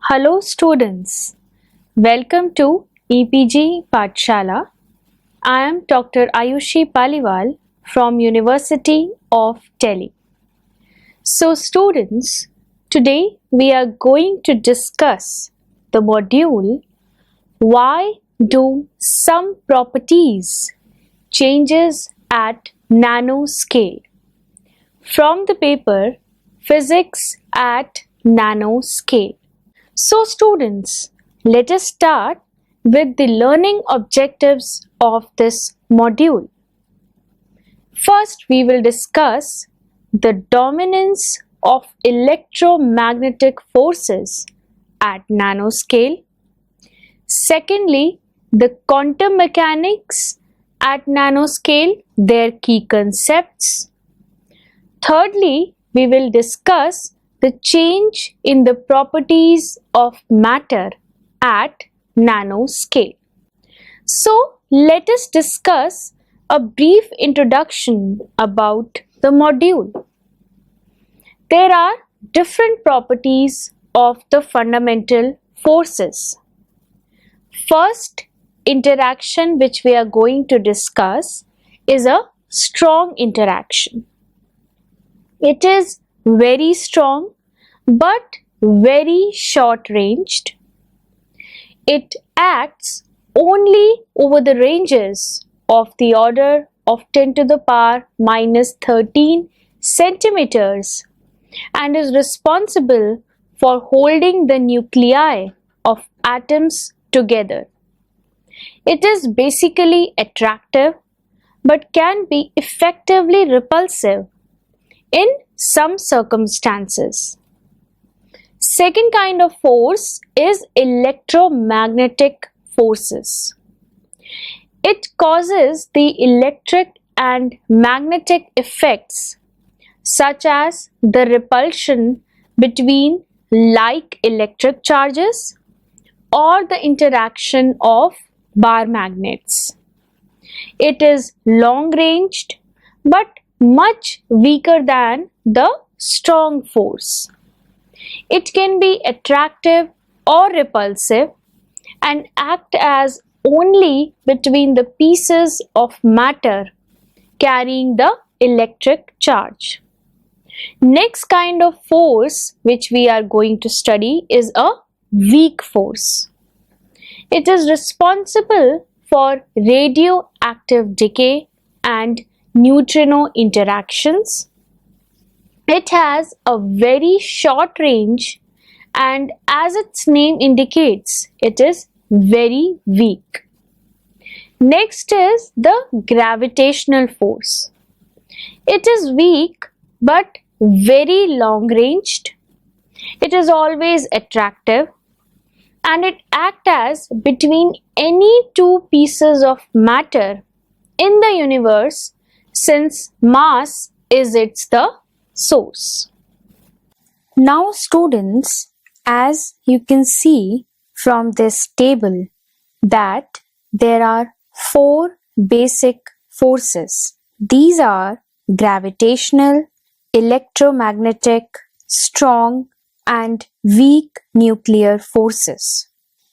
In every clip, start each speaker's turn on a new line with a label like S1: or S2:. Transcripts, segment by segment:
S1: Hello students, welcome to EPG Pathshala. I am Dr. Ayushi Paliwal from University of Delhi. So students, today we are going to discuss the module Why do some properties changes at nanoscale from the paper Physics at Nanoscale. So students, let us start with the learning objectives of this module. First, we will discuss the dominance of electromagnetic forces at nanoscale. Secondly, the quantum mechanics at nanoscale, their key concepts. Thirdly, we will discuss the change in the properties of matter at nanoscale. So, let us discuss a brief introduction about the module. There are different properties of the fundamental forces. First interaction which we are going to discuss is a strong interaction. It is very strong but very short-ranged. It acts only over the ranges of the order of 10 to the power minus 13 centimeters and is responsible for holding the nuclei of atoms together. It is basically attractive but can be effectively repulsive in some circumstances. Second kind of force is electromagnetic forces. It causes the electric and magnetic effects such as the repulsion between like electric charges or the interaction of bar magnets. It is long-ranged but much weaker than the strong force. It can be attractive or repulsive and act as only between the pieces of matter carrying the electric charge. Next kind of force which we are going to study is a weak force. It is responsible for radioactive decay and neutrino interactions. It has a very short range and as its name indicates, it is very weak. Next is the gravitational force. It is weak but very long ranged. It is always attractive and it acts as between any two pieces of matter in the universe since mass is the source. Now students, as you can see from this table that there are four basic forces. These are gravitational, electromagnetic, strong and weak nuclear forces.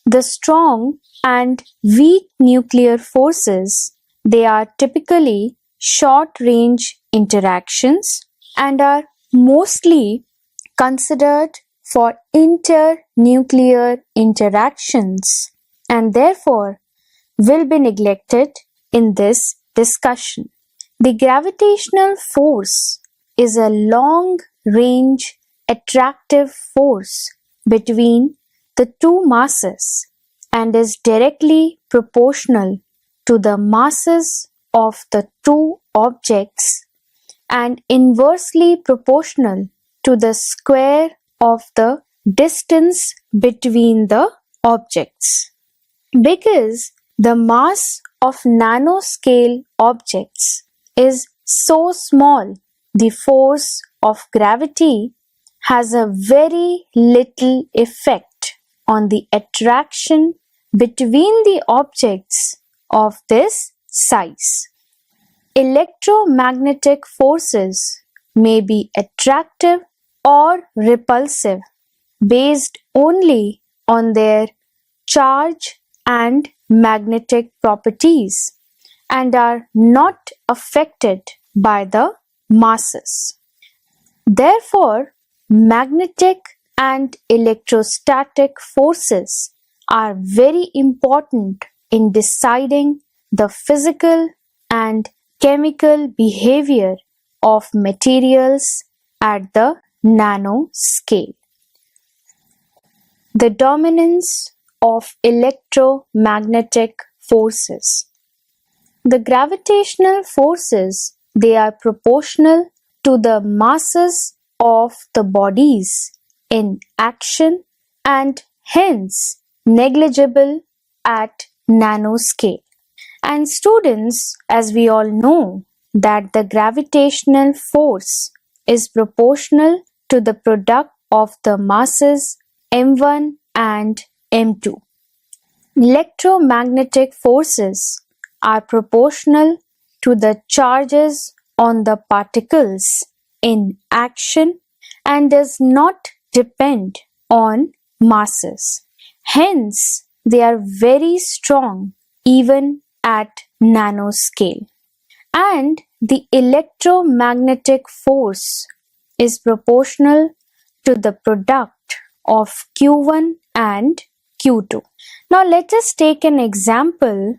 S1: The strong and weak nuclear forces, they are typically short-range interactions and are mostly considered for internuclear interactions and therefore will be neglected in this discussion. The gravitational force is a long-range attractive force between the two masses and is directly proportional to the masses of the two objects and inversely proportional to the square of the distance between the objects. Because the mass of nanoscale objects is so small, the force of gravity has a very little effect on the attraction between the objects of this size. Electromagnetic forces may be attractive or repulsive based only on their charge and magnetic properties and are not affected by the masses. Therefore, magnetic and electrostatic forces are very important in deciding the physical and chemical behavior of materials at the nanoscale. The dominance of electromagnetic forces. The gravitational forces, they are proportional to the masses of the bodies in action and hence negligible at nanoscale. And students, as we all know, that the gravitational force is proportional to the product of the masses m1 and m2. Electromagnetic forces are proportional to the charges on the particles in action and does not depend on masses. Hence, they are very strong even at nanoscale. And the electromagnetic force is proportional to the product of Q1 and Q2. Now let us take an example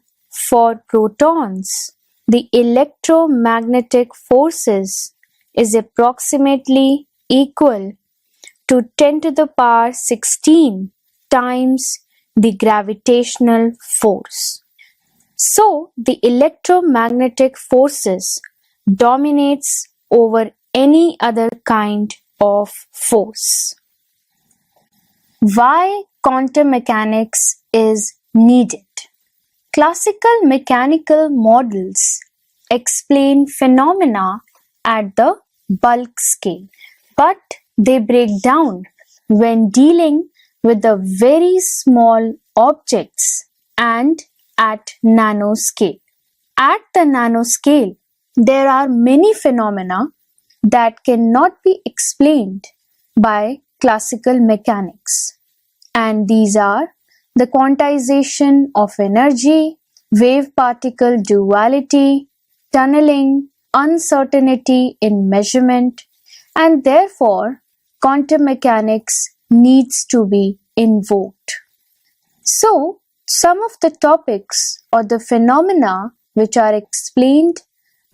S1: for protons. The electromagnetic forces is approximately equal to 10 to the power 16 times the gravitational force. So the electromagnetic forces dominates over any other kind of force. Why quantum mechanics is needed? Classical mechanical models explain phenomena at the bulk scale, but they break down when dealing with the very small objects and at nanoscale. At the nanoscale, there are many phenomena that cannot be explained by classical mechanics, and these are the quantization of energy, wave-particle duality, tunneling, uncertainty in measurement, and therefore quantum mechanics needs to be invoked. So, some of the topics or the phenomena which are explained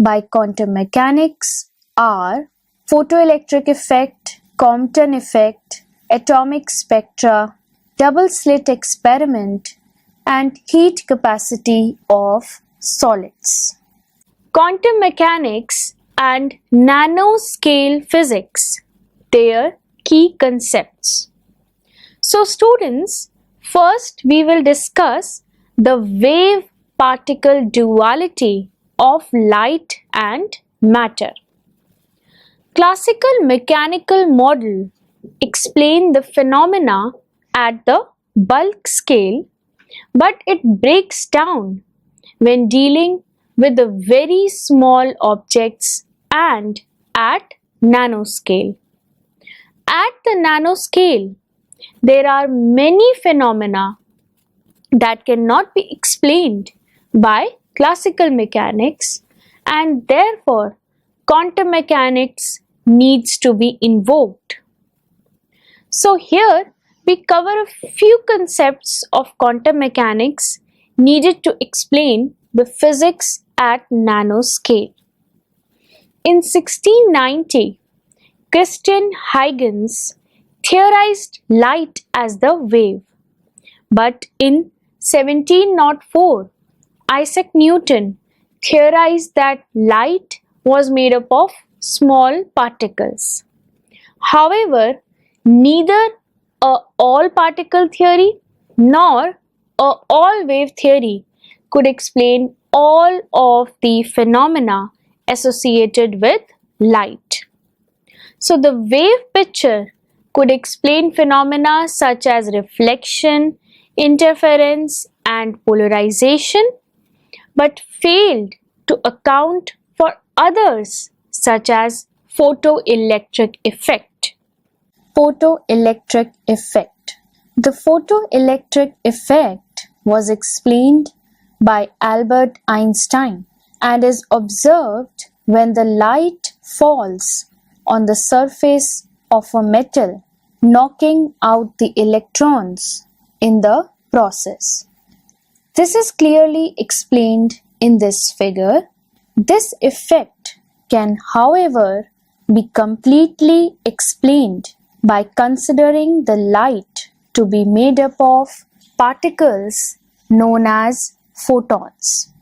S1: by quantum mechanics are photoelectric effect, Compton effect, atomic spectra, double slit experiment, and heat capacity of solids. Quantum mechanics and nanoscale physics, their key concepts. So students, first we will discuss the wave-particle duality of light and matter. Classical mechanical model explain the phenomena at the bulk scale, but it breaks down when dealing with the very small objects and at nanoscale. At the nanoscale, there are many phenomena that cannot be explained by classical mechanics, and therefore quantum mechanics needs to be invoked. So here we cover a few concepts of quantum mechanics needed to explain the physics at nanoscale. In 1690, Christian Huygens theorized light as the wave, but in 1704, Isaac Newton theorized that light was made up of small particles. However, neither a all-particle theory nor a all-wave theory could explain all of the phenomena associated with light. So the wave picture could explain phenomena such as reflection, interference, and polarization, but failed to account for others such as photoelectric effect. Photoelectric effect. The photoelectric effect was explained by Albert Einstein and is observed when the light falls on the surface of a metal, knocking out the electrons in the process. This is clearly explained in this figure. This effect can, however, be completely explained by considering the light to be made up of particles known as photons,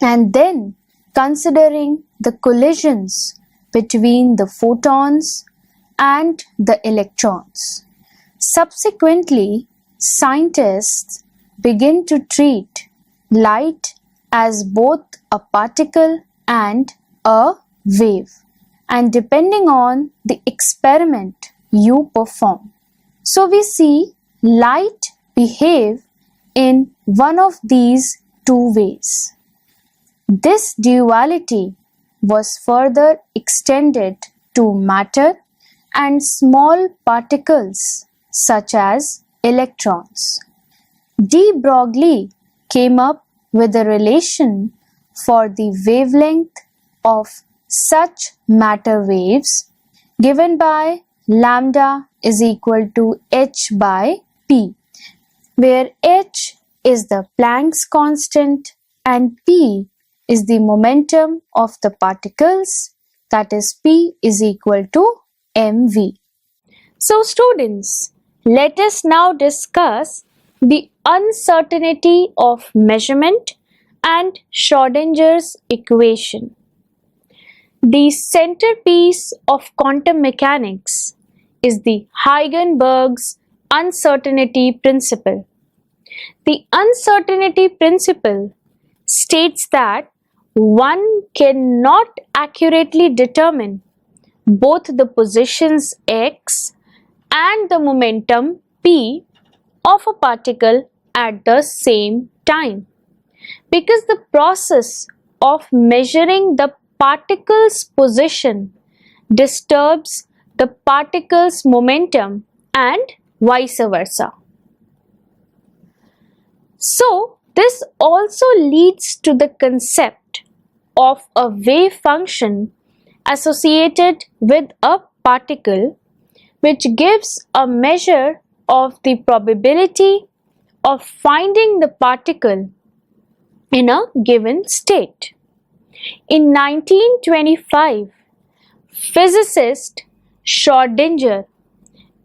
S1: and then considering the collisions between the photons and the electrons. Subsequently, scientists begin to treat light as both a particle and a wave, and depending on the experiment you perform. So we see light behave in one of these two ways. This duality was further extended to matter and small particles such as electrons. De Broglie came up with a relation for the wavelength of such matter waves given by lambda is equal to h by p, where h is the Planck's constant and p is the momentum of the particles, that is p is equal to mv. So students, let us now discuss the uncertainty of measurement and Schrodinger's equation. The centerpiece of quantum mechanics is the Heisenberg's uncertainty principle. The uncertainty principle states that one cannot accurately determine both the positions x and the momentum p of a particle at the same time, because the process of measuring the particle's position disturbs the particle's momentum and vice versa. So, this also leads to the concept of a wave function associated with a particle, which gives a measure of the probability of finding the particle in a given state. In 1925, physicist Schrodinger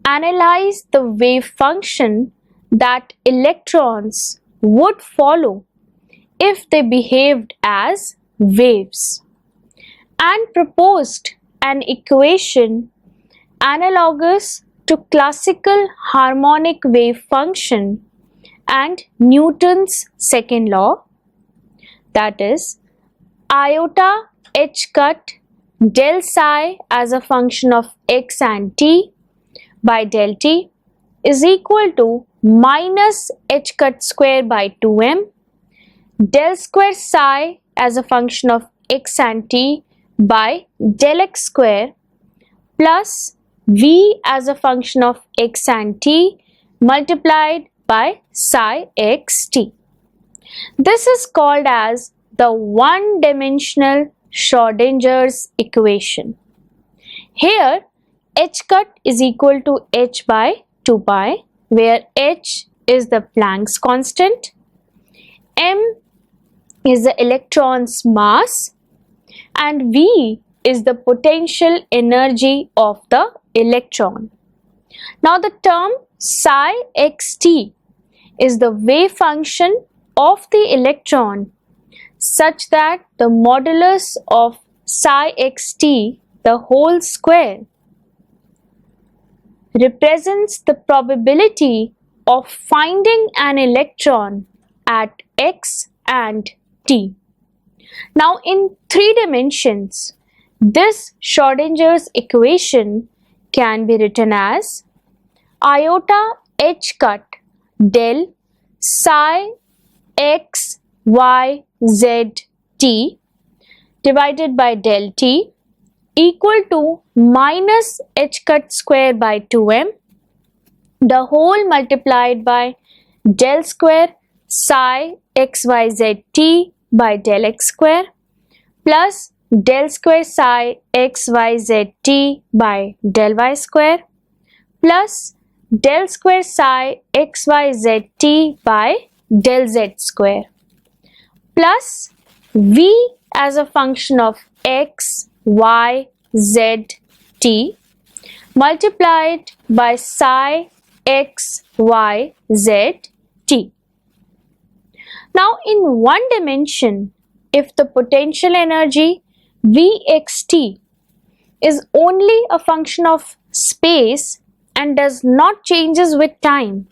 S1: analyzed the wave function that electrons would follow if they behaved as waves, and proposed an equation analogous to classical harmonic wave function and Newton's second law, that is, iota h cut del psi as a function of x and t by del t is equal to minus h cut square by 2m del square psi as a function of x and t by del x square plus v as a function of x and t multiplied by psi x t. This is called as the one-dimensional Schrodinger's equation. Here h cut is equal to h by 2 pi, where h is the Planck's constant, m is the electron's mass, and v is the potential energy of the electron. Now the term psi xt is the wave function of the electron such that the modulus of psi xt, the whole square, represents the probability of finding an electron at x and t. Now in 3 dimensions, this Schrodinger's equation can be written as iota h cut del psi x y z t divided by del t equal to minus h cut square by 2m the whole multiplied by del square psi xyz t by del x square plus del square psi xyz t by del y square plus del square psi xyz t by del z square plus v as a function of x, y, z, t multiplied by psi x, y, z, t. Now in one dimension, if the potential energy Vxt is only a function of space and does not changes with time,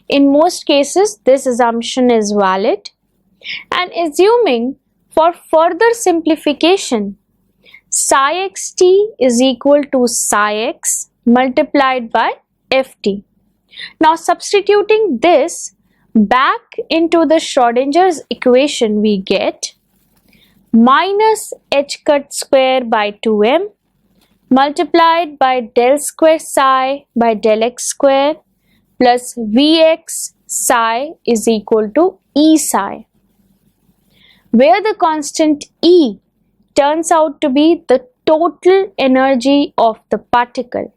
S1: in most cases this assumption is valid, and assuming for further simplification psi xt is equal to psi x multiplied by ft. Now substituting this back into the Schrodinger's equation, we get minus h cut square by 2m multiplied by del square psi by del x square plus Vx psi is equal to E psi, where the constant E turns out to be the total energy of the particle.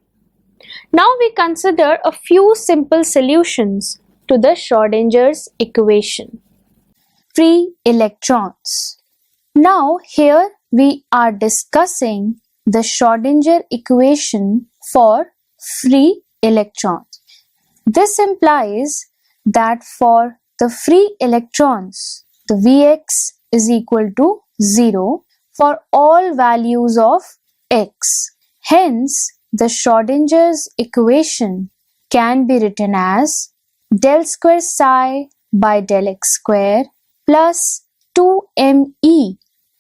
S1: Now we consider a few simple solutions to the Schrodinger's equation. Free electrons. Now here we are discussing the Schrodinger equation for free electrons. This implies that for the free electrons, the Vx is equal to 0 for all values of x. Hence, the Schrodinger's equation can be written as del square psi by del x square plus 2me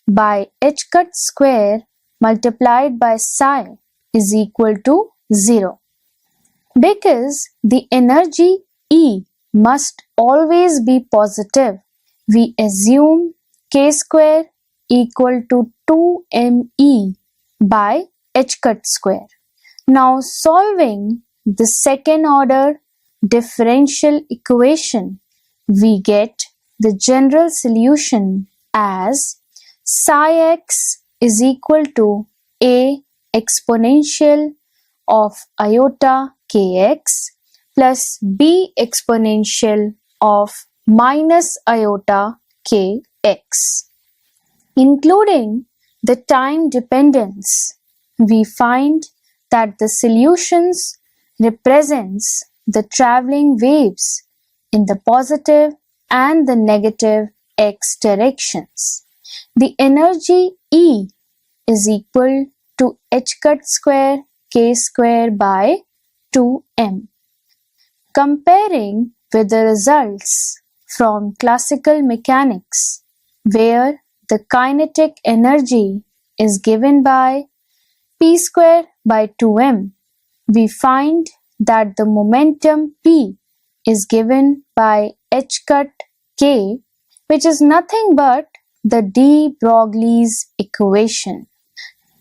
S1: by h cut square multiplied by psi is equal to 0. Because the energy E must always be positive, we assume k square equal to 2me by h cut square. Now solving the second order differential equation, we get the general solution as psi x is equal to a exponential of iota kx plus b exponential of minus iota kx. Including the time dependence, we find that the solutions represents the travelling waves in the positive and the negative x directions. The energy E is equal to h cut square k square by 2m. Comparing with the results from classical mechanics, where the kinetic energy is given by p square by 2m, we find that the momentum p is given by h cut k, which is nothing but the de Broglie's equation.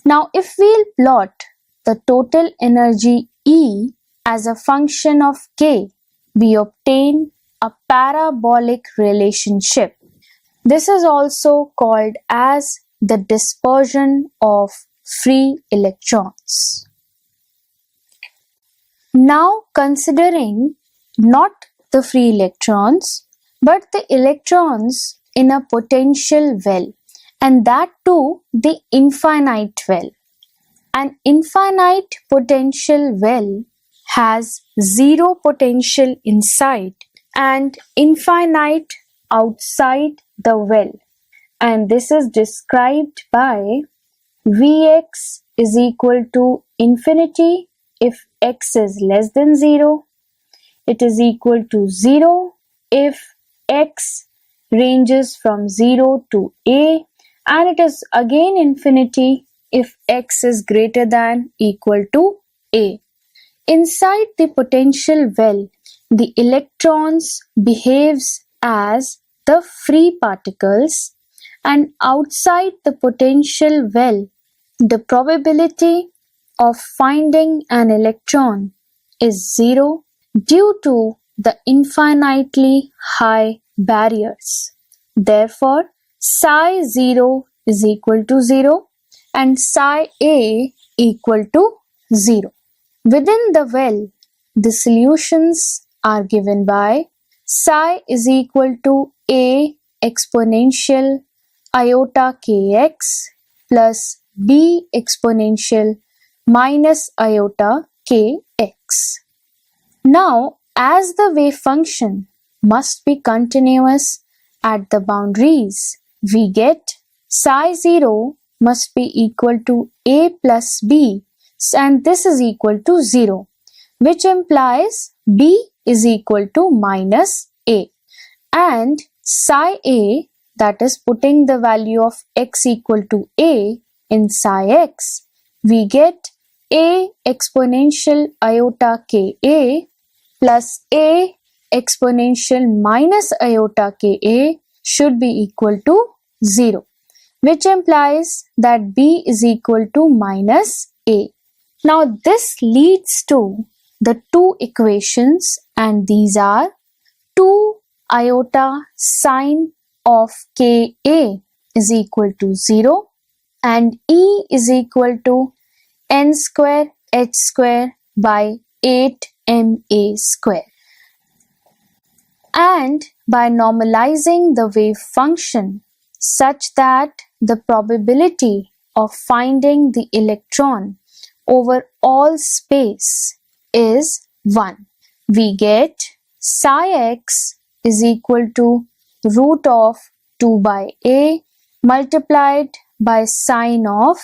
S1: Now if we'll plot the total energy E as a function of k, we obtain a parabolic relationship. This is also called as the dispersion of free electrons. Now considering not the free electrons but the electrons in a potential well, and that too the infinite well. An infinite potential well has zero potential inside and infinite outside the well, and this is described by Vx is equal to infinity if x is less than 0. It is equal to 0 if x ranges from 0 to a, and it is again infinity if x is greater than equal to a. Inside the potential well, the electrons behaves as the free particles, and outside the potential well, the probability of finding an electron is 0 due to the infinitely high barriers. Therefore, psi 0 is equal to 0 and psi a equal to 0. Within the well, the solutions are given by psi is equal to a exponential iota kx plus b exponential minus iota kx. Now, as the wave function must be continuous at the boundaries, we get psi 0 must be equal to a plus b, and this is equal to 0, which implies b is equal to minus a. And psi a, that is putting the value of x equal to a in psi x, we get a exponential iota ka plus a exponential minus iota ka should be equal to 0, which implies that b is equal to minus a. Now this leads to the two equations, and these are 2 iota sine of ka is equal to 0 and E is equal to n square h square by 8ma square. And by normalizing the wave function such that the probability of finding the electron over all space is 1, we get psi x is equal to root of 2 by a multiplied by sine of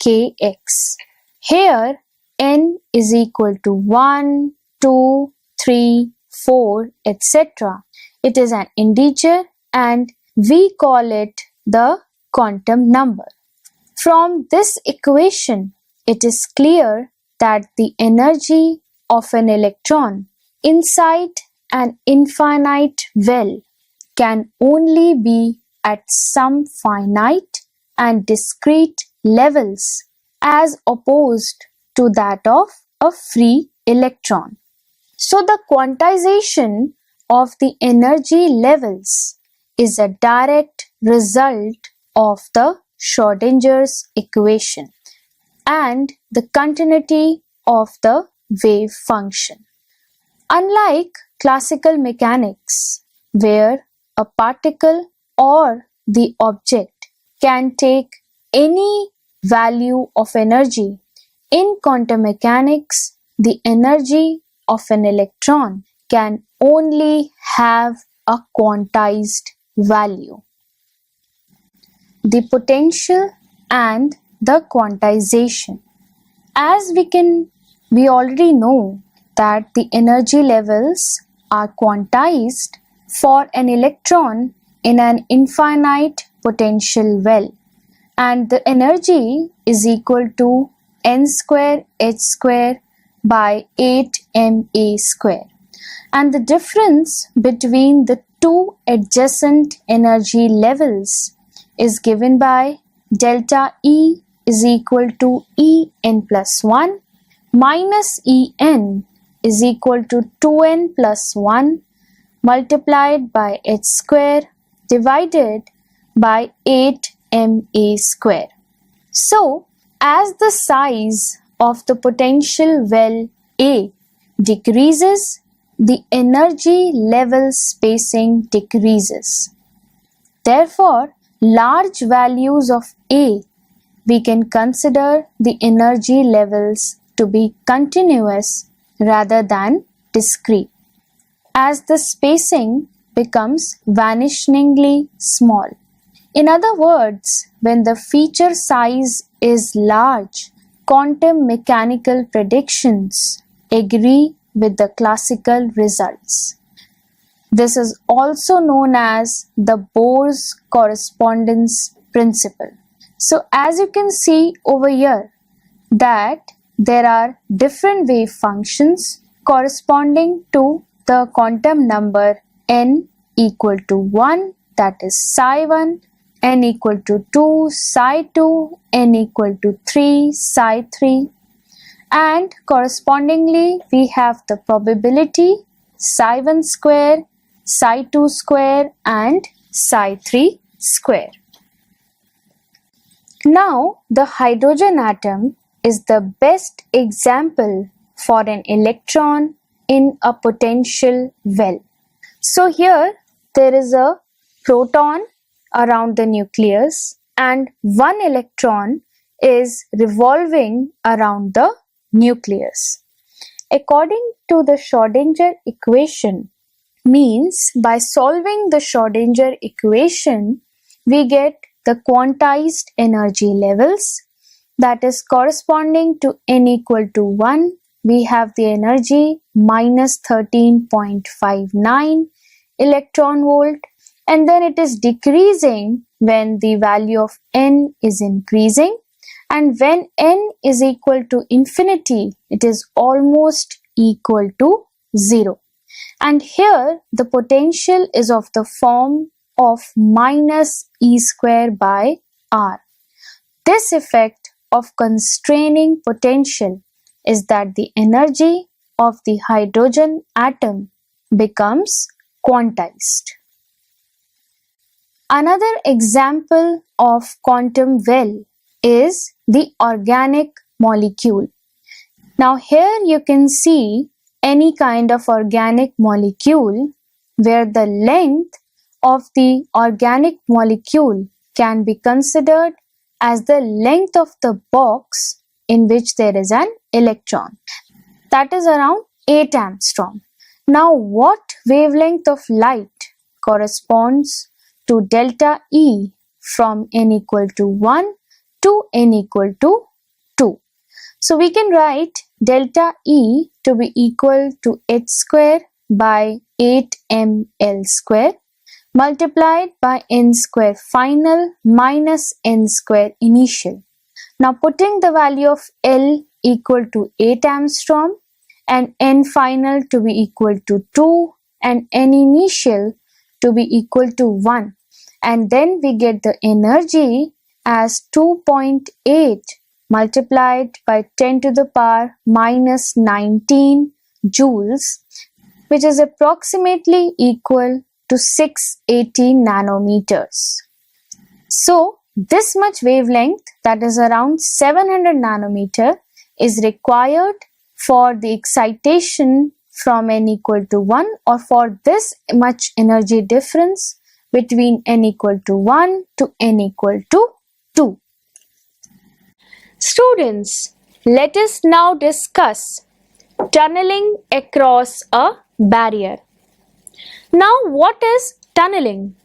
S1: kx. Here n is equal to 1, 2, 3, 4, etc. It is an integer and we call it the quantum number. From this equation, it is clear that the energy of an electron inside an infinite well can only be at some finite and discrete levels as opposed to that of a free electron. So the quantization of the energy levels is a direct result of the Schrodinger's equation and the continuity of the wave function. Unlike classical mechanics, where a particle or the object can take any value of energy, in quantum mechanics, the energy of an electron can only have a quantized value. The potential and the quantization. As we already know that the energy levels are quantized for an electron in an infinite potential well, and the energy is equal to n square h square by 8ma square, and the difference between the two adjacent energy levels is given by delta E is equal to En plus 1 minus En is equal to 2n plus 1 multiplied by h square divided by 8ma square. So, as the size of the potential well A decreases, the energy level spacing decreases. Therefore, large values of A, we can consider the energy levels to be continuous rather than discrete, as the spacing becomes vanishingly small. In other words, when the feature size is large, quantum mechanical predictions agree with the classical results. This is also known as the Bohr's correspondence principle. So as you can see over here that there are different wave functions corresponding to the quantum number n equal to 1, that is psi 1, n equal to 2, psi 2, n equal to 3, psi 3. and correspondingly we have the probability psi1 square, psi2 square and psi3 square. Now the hydrogen atom is the best example for an electron in a potential well. So here there is a proton around the nucleus and one electron is revolving around the nucleus. According to the Schrodinger equation, means by solving the Schrodinger equation, we get the quantized energy levels, that is corresponding to n equal to 1, we have the energy minus 13.59 electron volt, and then it is decreasing when the value of n is increasing, and when n is equal to infinity, it is almost equal to 0. And here the potential is of the form of minus E square by R. This effect of constraining potential is that the energy of the hydrogen atom becomes quantized. Another example of quantum well is the organic molecule. Now here you can see any kind of organic molecule where the length of the organic molecule can be considered as the length of the box in which there is an electron. That is around 8 angstrom. Now what wavelength of light corresponds to delta E from n equal to 1 to n equal to 2? So we can write delta E to be equal to h square by 8ml square multiplied by n square final minus n square initial. Now putting the value of L equal to 8 angstrom and n final to be equal to 2 and n initial to be equal to 1, and then we get the energy as 2.8 multiplied by 10 to the power minus 19 joules, which is approximately equal to 680 nanometers. So this much wavelength, that is around 700 nanometer, is required for the excitation from n equal to 1, or for this much energy difference between n equal to 1 to n equal to 2. Students, let us now discuss tunneling across a barrier. Now, what is tunneling?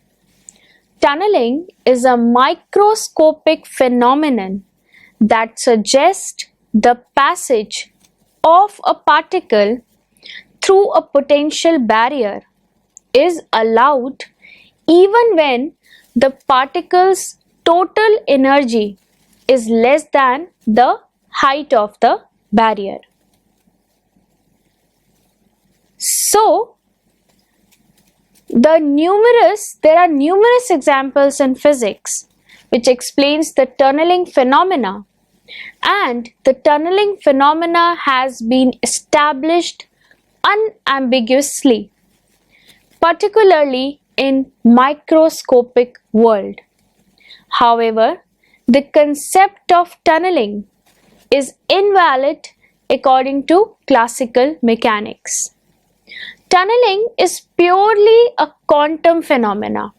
S1: Tunneling is a microscopic phenomenon that suggests the passage of a particle through a potential barrier is allowed even when the particle's total energy is less than the height of the barrier. So, there are numerous examples in physics which explains the tunneling phenomena, and the tunneling phenomena has been established unambiguously, particularly in microscopic world. However, the concept of tunneling is invalid according to classical mechanics. Tunneling is purely a quantum phenomena,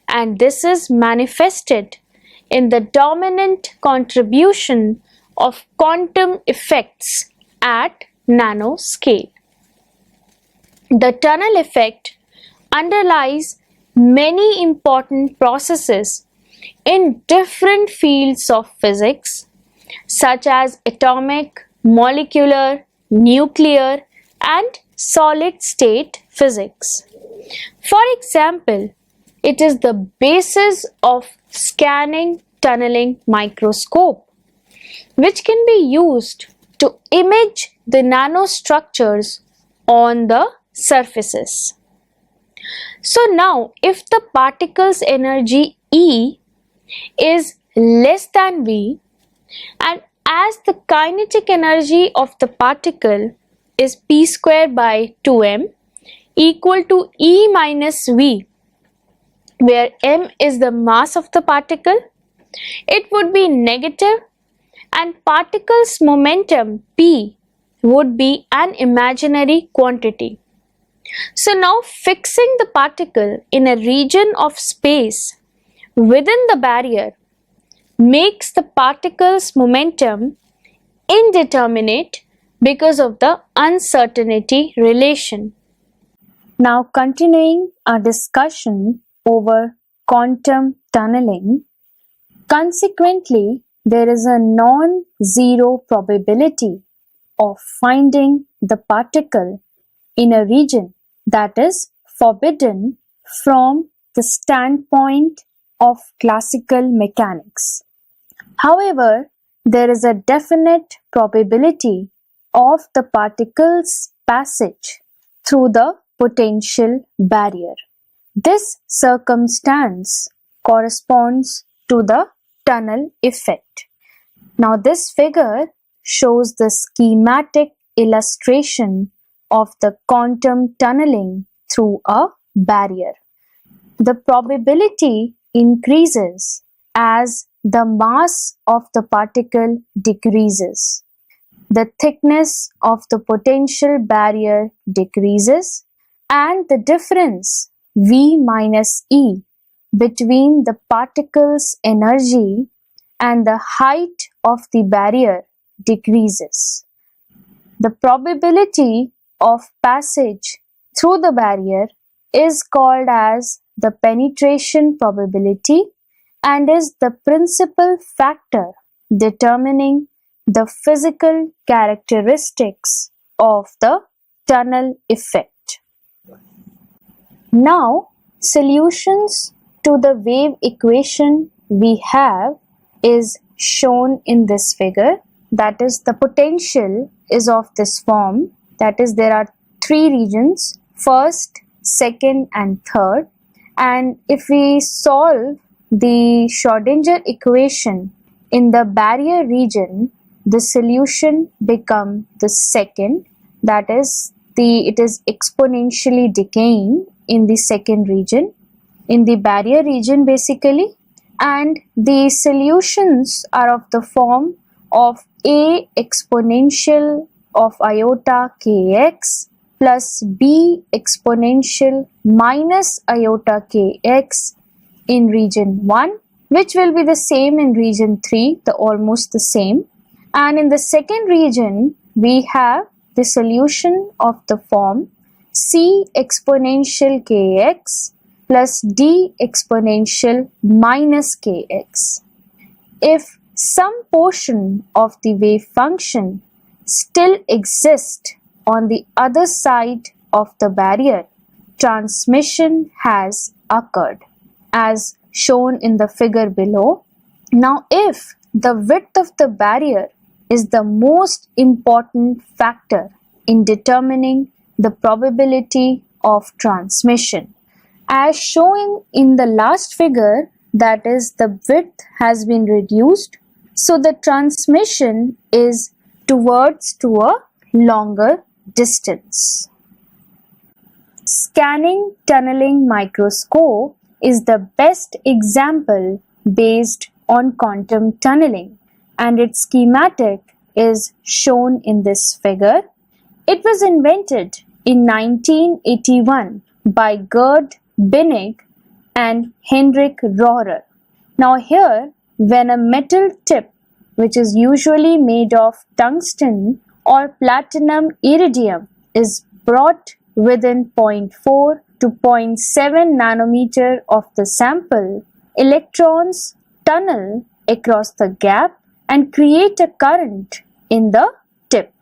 S1: and this is manifested in the dominant contribution of quantum effects at nanoscale. The tunnel effect underlies many important processes in different fields of physics, such as atomic, molecular, nuclear, and solid-state physics. For example, it is the basis of scanning tunneling microscope, which can be used to image the nanostructures on the surfaces. So now, if the particle's energy E is less than V, and as the kinetic energy of the particle is p square by 2m equal to E minus V, where m is the mass of the particle, it would be negative and particle's momentum p would be an imaginary quantity. So now fixing the particle in a region of space within the barrier makes the particle's momentum indeterminate because of the uncertainty relation. Now continuing our discussion over quantum tunneling, consequently there is a non-zero probability of finding the particle in a region that is forbidden from the standpoint of classical mechanics. However, there is a definite probability of the particle's passage through the potential barrier. This circumstance corresponds to the tunnel effect. Now this figure shows the schematic illustration of the quantum tunneling through a barrier. The probability increases as the mass of the particle decreases. The thickness of the potential barrier decreases, and the difference V minus E between the particle's energy and the height of the barrier decreases. The probability of passage through the barrier is called as the penetration probability and is the principal factor determining the physical characteristics of the tunnel effect. Now, solutions to the wave equation we have is shown in this figure. That is, the potential is of this form. That is, there are three regions, first, second and third. And if we solve the Schrodinger equation in the barrier region, the solution becomes the second. That is, it is exponentially decaying in the second region, in the barrier region basically. And the solutions are of the form of A exponential of iota kx plus B exponential minus iota kx in region 1, which will be the same in region 3, almost the same. And in the second region, we have the solution of the form C exponential kx plus D exponential minus kx. If some portion of the wave function still exists on the other side of the barrier, transmission has occurred, as shown in the figure below. Now, if the width of the barrier is the most important factor in determining the probability of transmission, as shown in the last figure, that is, the width has been reduced, so the transmission is towards to a longer distance. Scanning tunneling microscope is the best example based on quantum tunneling, and its schematic is shown in this figure. It was invented in 1981 by Gerd Binnig and Heinrich Rohrer. Now here, when a metal tip, which is usually made of tungsten or platinum iridium, is brought within 0.4 to 0.7 nanometer of the sample, electrons tunnel across the gap and create a current in the tip.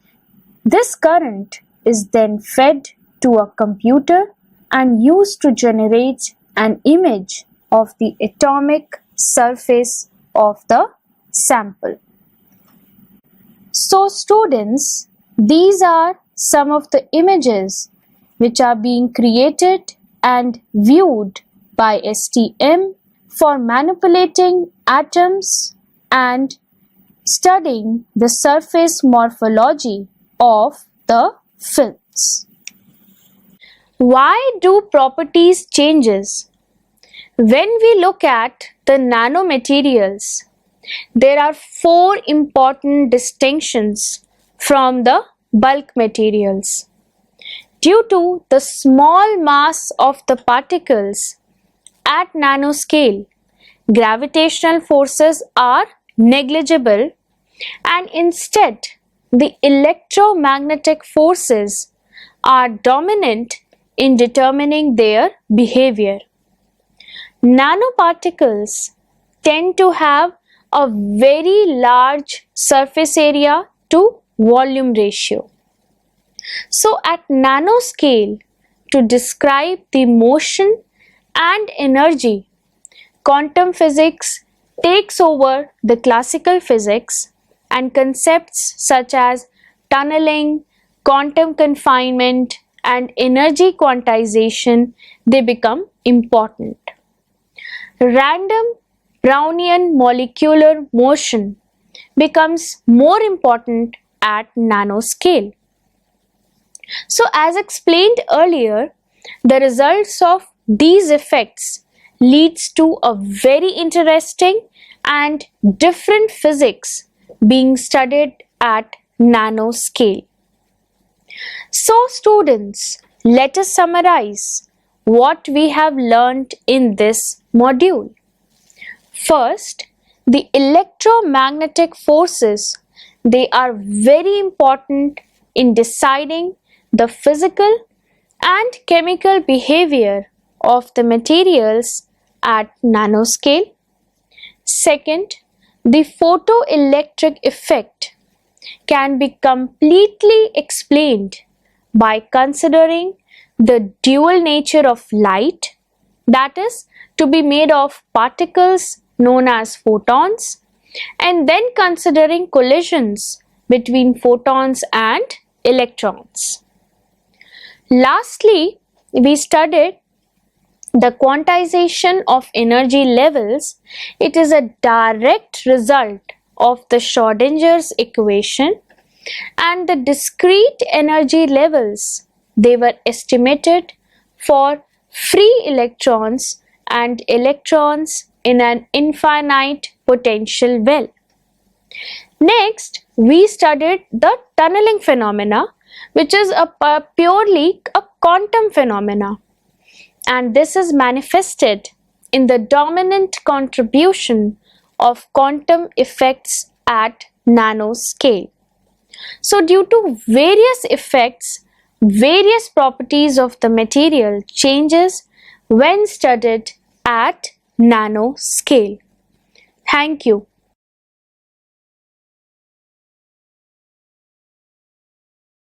S1: This current is then fed to a computer and used to generate an image of the atomic surface of the sample. So students, these are some of the images which are being created and viewed by STM for manipulating atoms and studying the surface morphology of the films. Why do properties changes? When we look at the nanomaterials, there are four important distinctions from the bulk materials. Due to the small mass of the particles at nanoscale, gravitational forces are negligible, and instead the electromagnetic forces are dominant in determining their behavior. Nanoparticles tend to have a very large surface area to volume ratio. So at nanoscale, to describe the motion and energy, quantum physics takes over the classical physics, and concepts such as tunneling, quantum confinement, and energy quantization, they become important. Random Brownian molecular motion becomes more important at nanoscale. So as explained earlier, the results of these effects leads to a very interesting and different physics being studied at nanoscale. So students, let us summarize what we have learned in this module. First, the electromagnetic forces, they are very important in deciding the physical and chemical behavior of the materials at nanoscale. Second, the photoelectric effect can be completely explained by considering the dual nature of light, that is, to be made of particles known as photons, and then considering collisions between photons and electrons. Lastly, we studied the quantization of energy levels. It is a direct result of the Schrodinger's equation, and the discrete energy levels, they were estimated for free electrons and electrons in an infinite potential well. Next, we studied the tunneling phenomena, which is purely a quantum phenomena, and this is manifested in the dominant contribution of quantum effects at nanoscale. So due to various effects, various properties of the material changes when studied at nanoscale. Thank you.